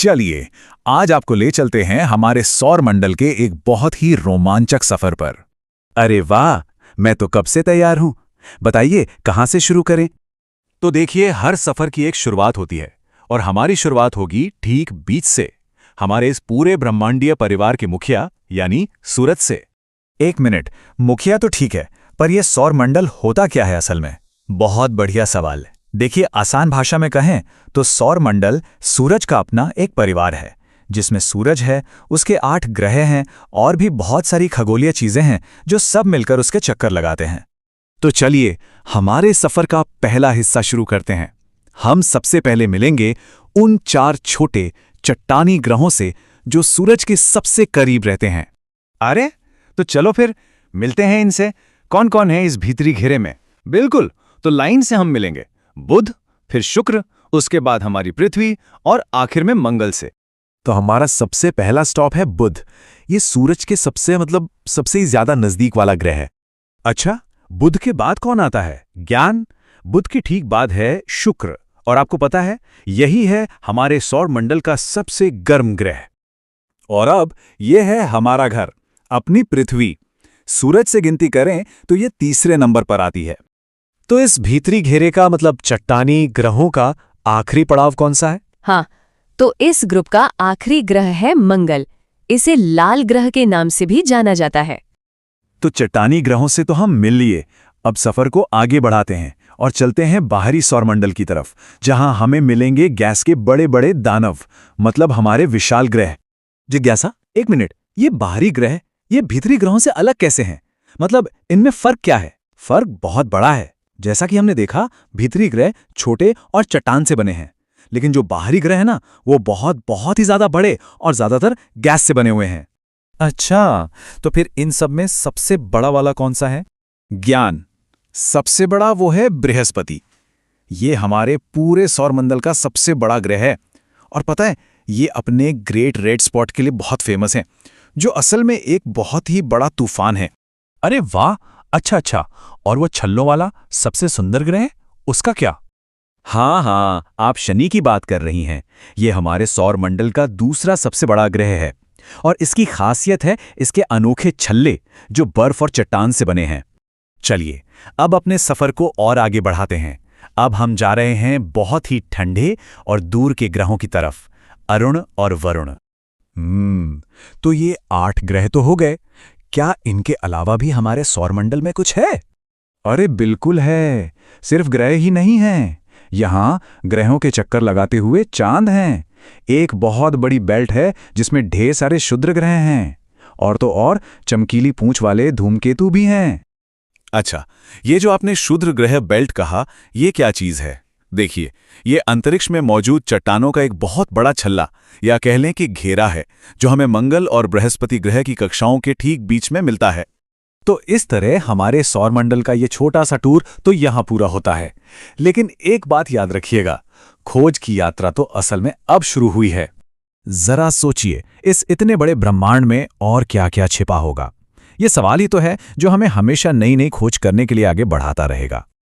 चलिए, आज आपको ले चलते हैं हमारे सौर मंडल के एक बहुत ही रोमांचक सफर पर। अरे वाह, मैं तो कब से तैयार हूं। बताइए कहां से शुरू करें। तो देखिए, हर सफर की एक शुरुआत होती है और हमारी शुरुआत होगी ठीक बीच से, हमारे इस पूरे ब्रह्मांडीय परिवार के मुखिया यानी सूरज से। एक मिनट, मुखिया तो ठीक है, पर यह सौर मंडल होता क्या है असल में? बहुत बढ़िया सवाल। देखिए, आसान भाषा में कहें तो सौर मंडल सूरज का अपना एक परिवार है, जिसमें सूरज है, उसके 8 ग्रह हैं और भी बहुत सारी खगोलीय चीजें हैं जो सब मिलकर उसके चक्कर लगाते हैं। तो चलिए, हमारे सफर का पहला हिस्सा शुरू करते हैं। हम सबसे पहले मिलेंगे उन 4 छोटे चट्टानी ग्रहों से जो सूरज के सबसे करीब रहते हैं। अरे तो चलो फिर मिलते हैं इनसे। कौन कौन है इस भीतरी घेरे में? बिल्कुल, तो लाइन से हम मिलेंगे। बुध, फिर शुक्र, उसके बाद हमारी पृथ्वी और आखिर में मंगल से। तो हमारा सबसे पहला स्टॉप है बुध। ये सूरज के सबसे ज्यादा नजदीक वाला ग्रह है। अच्छा, बुध के बाद कौन आता है? ज्ञान। बुध के ठीक बाद है शुक्र, और आपको पता है यही है हमारे सौर मंडल का सबसे गर्म ग्रह। और अब यह है हमारा घर, अपनी पृथ्वी। सूरज से गिनती करें तो यह तीसरे नंबर पर आती है। तो इस भीतरी घेरे का मतलब चट्टानी ग्रहों का आखिरी पड़ाव कौन सा है? हाँ, तो इस ग्रुप का आखिरी ग्रह है मंगल। इसे लाल ग्रह के नाम से भी जाना जाता है। तो चट्टानी ग्रहों से तो हम मिल लिए। अब सफर को आगे बढ़ाते हैं और चलते हैं बाहरी सौरमंडल की तरफ, जहां हमें मिलेंगे गैस के बड़े बड़े दानव, मतलब हमारे विशाल ग्रह। जिज्ञासा, एक मिनट, ये बाहरी ग्रह ये भीतरी ग्रहों से अलग कैसे हैं? मतलब इनमें फर्क क्या है? फर्क बहुत बड़ा है। जैसा कि हमने देखा, भीतरी ग्रह छोटे और चट्टान से बने हैं, लेकिन जो बाहरी ग्रह है ना, वो बहुत ही ज्यादा बड़े और ज्यादातर गैस से बने हुए हैं। अच्छा, तो फिर इन सब में सबसे बड़ा वाला कौन सा है? ज्ञान। सबसे बड़ा वो है बृहस्पति। ये हमारे पूरे सौरमंडल का सबसे बड़ा ग्रह है, और पता है, ये अपने ग्रेट रेड स्पॉट के लिए बहुत फेमस है, जो असल में एक बहुत ही बड़ा तूफान है। अरे वाह, अच्छा, और वो छल्लों वाला सबसे सुंदर ग्रह, उसका क्या? हाँ, आप शनि की बात कर रही हैं। ये हमारे सौर मंडल का दूसरा सबसे बड़ा ग्रह है, और इसकी खासियत है इसके अनोखे छल्ले जो बर्फ और चट्टान से बने हैं। चलिए, अब अपने सफर को और आगे बढ़ाते हैं। अब हम जा रहे हैं बहुत ही ठंडे और दूर के ग्रहों की तरफ, अरुण और वरुण। तो ये 8 ग्रह तो हो गए। क्या इनके अलावा भी हमारे सौरमंडल में कुछ है? अरे बिल्कुल है। सिर्फ ग्रह ही नहीं हैं, यहाँ ग्रहों के चक्कर लगाते हुए चांद हैं। एक बहुत बड़ी बेल्ट है जिसमें ढेर सारे क्षुद्र ग्रह हैं, और तो और चमकीली पूंछ वाले धूमकेतु भी हैं। अच्छा, ये जो आपने क्षुद्र ग्रह बेल्ट कहा, ये क्या चीज है? देखिए, ये अंतरिक्ष में मौजूद चट्टानों का एक बहुत बड़ा छल्ला, या कह लें कि घेरा है, जो हमें मंगल और बृहस्पति ग्रह की कक्षाओं के ठीक बीच में मिलता है। तो इस तरह हमारे सौरमंडल का ये छोटा सा टूर तो यहाँ पूरा होता है। लेकिन एक बात याद रखिएगा, खोज की यात्रा तो असल में अब शुरू हुई है। जरा सोचिए, इस इतने बड़े ब्रह्मांड में और क्या क्या छिपा होगा? ये सवाल ही तो है जो हमें हमेशा नई नई खोज करने के लिए आगे बढ़ाता रहेगा।